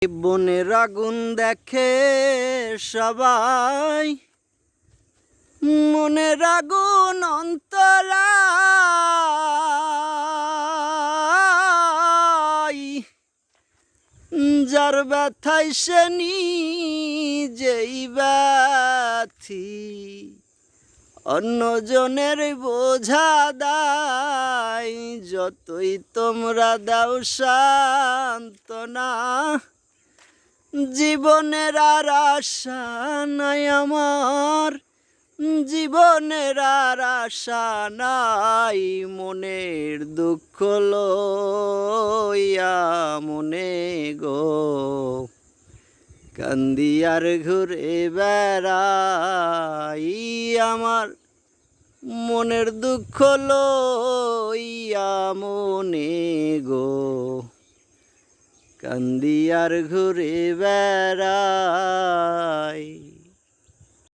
বনের আগুন দেখে সবাই, মনের আগুন অন্তরায়, যার ব্যথায় সে নিজেই ব্যথি, অন্যজনের বোঝা দায়। যতই তোমরা দাও সান্ত্বনা, জীবনের আর আশা নাই আমার, জীবনের আর আশা নাই। মনের দুঃখ লইয়া মনে গো, কান্দি আর ঘুরে বেড়াই। আমার মনের দুঃখ লইয়া মনে গো, কান্দি আর ঘুরে বেড়াই।